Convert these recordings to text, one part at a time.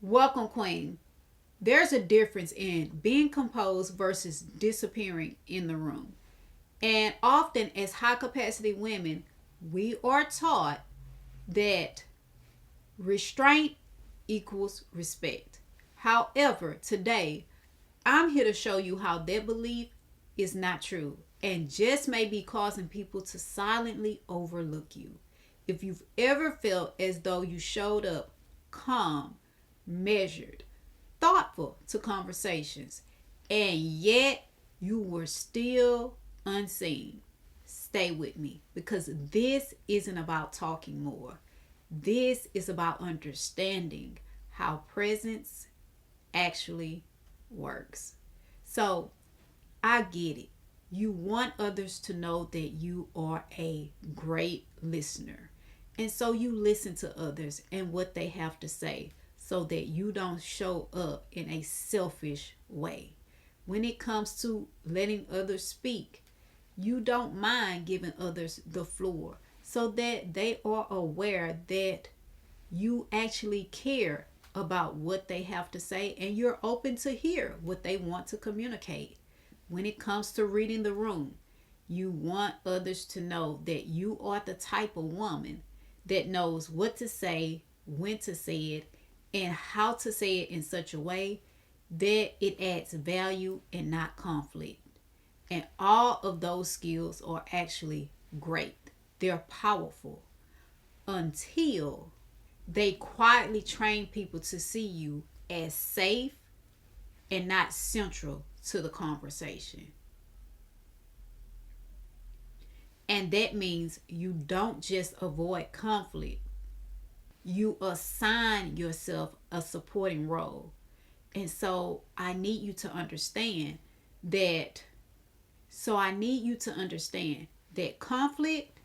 Welcome, Queen. There's a difference in being composed versus disappearing in the room. And often, as high capacity women, we are taught that restraint equals respect. However, today, I'm here to show you how that belief is not true and just may be causing people to silently overlook you. If you've ever felt as though you showed up calm, measured, thoughtful to conversations, and yet you were still unseen, stay with me because this isn't about talking more. This is about understanding how presence actually works. So I get it. You want others to know that you are a great listener. And so you listen to others and what they have to say so that you don't show up in a selfish way. When it comes to letting others speak, you don't mind giving others the floor so that they are aware that you actually care about what they have to say and you're open to hear what they want to communicate. When it comes to reading the room, you want others to know that you are the type of woman that knows what to say, when to say it, and how to say it in such a way that it adds value and not conflict. And all of those skills are actually great. They're powerful until they quietly train people to see you as safe and not central to the conversation. And that means you don't just avoid conflict, you assign yourself a supporting role. And so I need you to understand that I need you to understand that conflict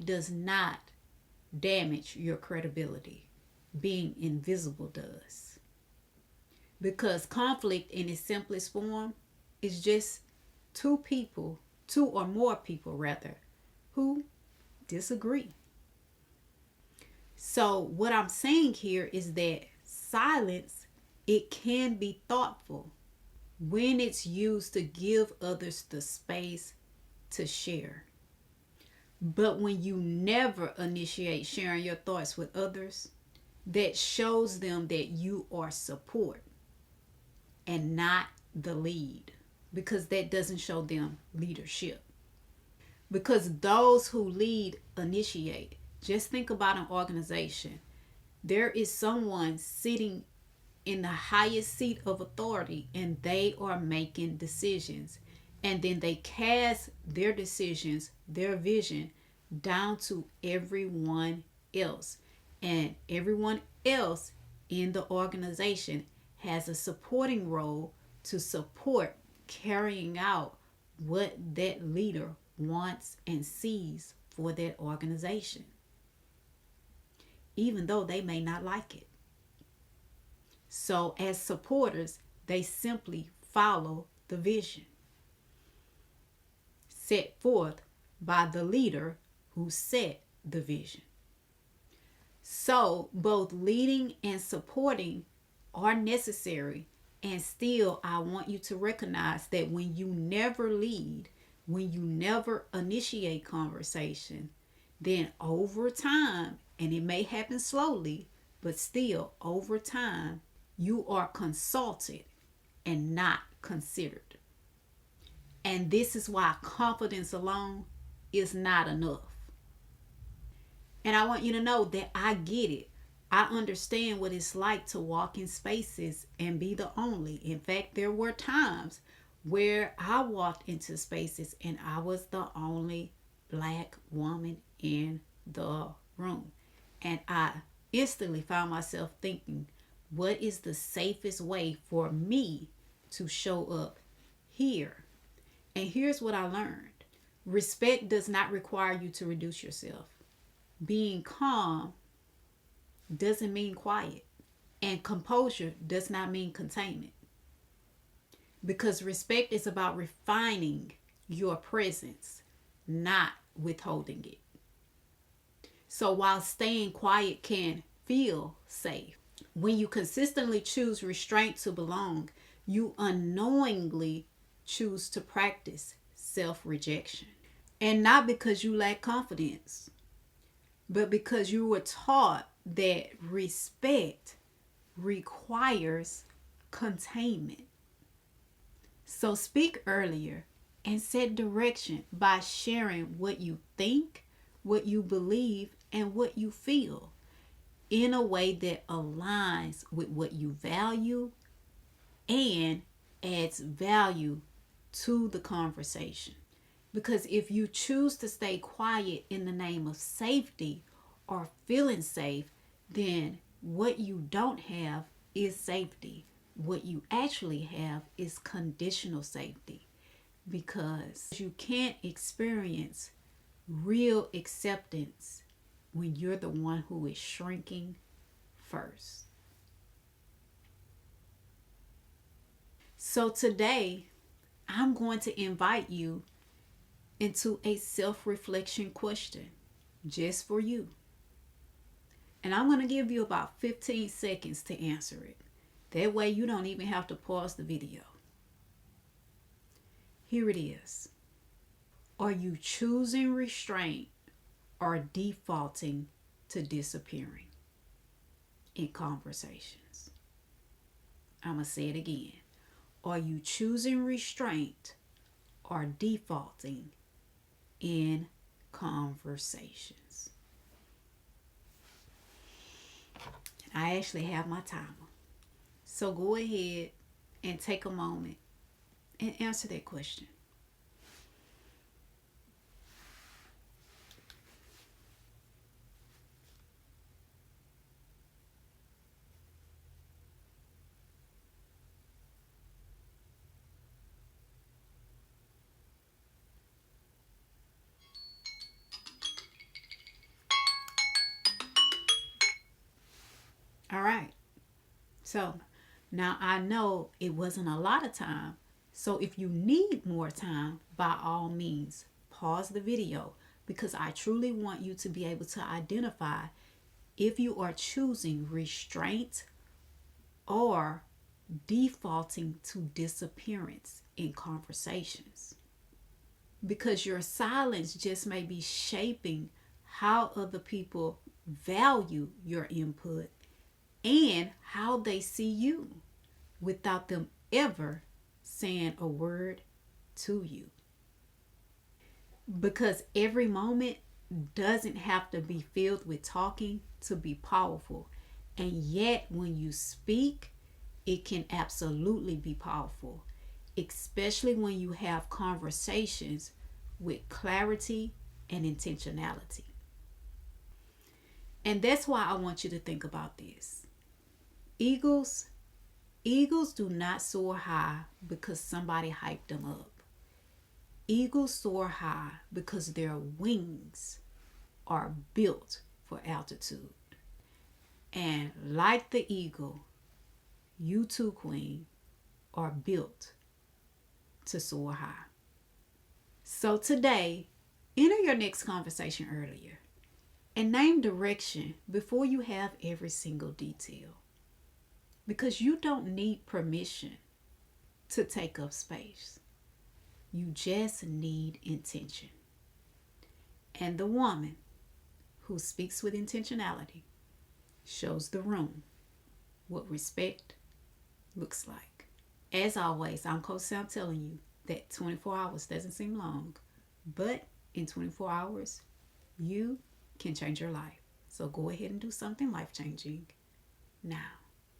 does not damage your credibility. Being invisible does. Because conflict in its simplest form is just two or more people rather, who disagree. So what I'm saying here is that silence, it can be thoughtful when it's used to give others the space to share. But when you never initiate sharing your thoughts with others, that shows them that you are support and not the lead, because that doesn't show them leadership. Because those who lead initiate. Just think about an organization. There is someone sitting in the highest seat of authority and they are making decisions. And then they cast their decisions, their vision down to everyone else. And everyone else in the organization has a supporting role to support carrying out what that leader wants and sees for that organization, even though they may not like it. So, as supporters, they simply follow the vision set forth by the leader who set the vision. So, both leading and supporting are necessary. And still, I want you to recognize that when you never lead, when you never initiate conversation, then over time, and it may happen slowly, but still over time, you are consulted and not considered. And this is why confidence alone is not enough. And I want you to know that I get it. I understand what it's like to walk in spaces and be the only. In fact, there were times where I walked into spaces and I was the only black woman in the room. And I instantly found myself thinking, what is the safest way for me to show up here? And here's what I learned. Respect does not require you to reduce yourself. Being calm doesn't mean quiet. And composure does not mean containment. Because respect is about refining your presence, not withholding it. So while staying quiet can feel safe, When you consistently choose restraint to belong, you unknowingly choose to practice self rejection. And not because you lack confidence, but because you were taught that respect requires containment. So speak earlier and set direction by sharing what you think, what you believe, and what you feel in a way that aligns with what you value and adds value to the conversation. Because if you choose to stay quiet in the name of safety or feeling safe, then what you don't have is safety. What you actually have is conditional safety, because you can't experience real acceptance when you're the one who is shrinking first. So today, I'm going to invite you into a self reflection question just for you. And I'm going to give you about 15 seconds to answer it. That way, you don't even have to pause the video. Here it is. Are you choosing restraint or defaulting to disappearing in conversations? I'm going to say it again. Are you choosing restraint or defaulting in conversations? I actually have my timer. So go ahead and take a moment and answer that question. All right. So now I know it wasn't a lot of time. So if you need more time, by all means, pause the video, because I truly want you to be able to identify if you are choosing restraint or defaulting to disappearance in conversations. Because your silence just may be shaping how other people value your input and how they see you without them ever saying a word to you. Because every moment doesn't have to be filled with talking to be powerful. And yet, when you speak, it can absolutely be powerful, especially when you have conversations with clarity and intentionality. And that's why I want you to think about this. Eagles do not soar high because somebody hyped them up. Eagles soar high because their wings are built for altitude. And like the eagle, you too, queen, are built to soar high. So today, enter your next conversation earlier and name direction before you have every single detail. Because you don't need permission to take up space. You just need intention. And the woman who speaks with intentionality shows the room what respect looks like. As always, I'm Coach Sam, telling you that 24 hours doesn't seem long, but in 24 hours, you can change your life. So go ahead and do something life-changing now.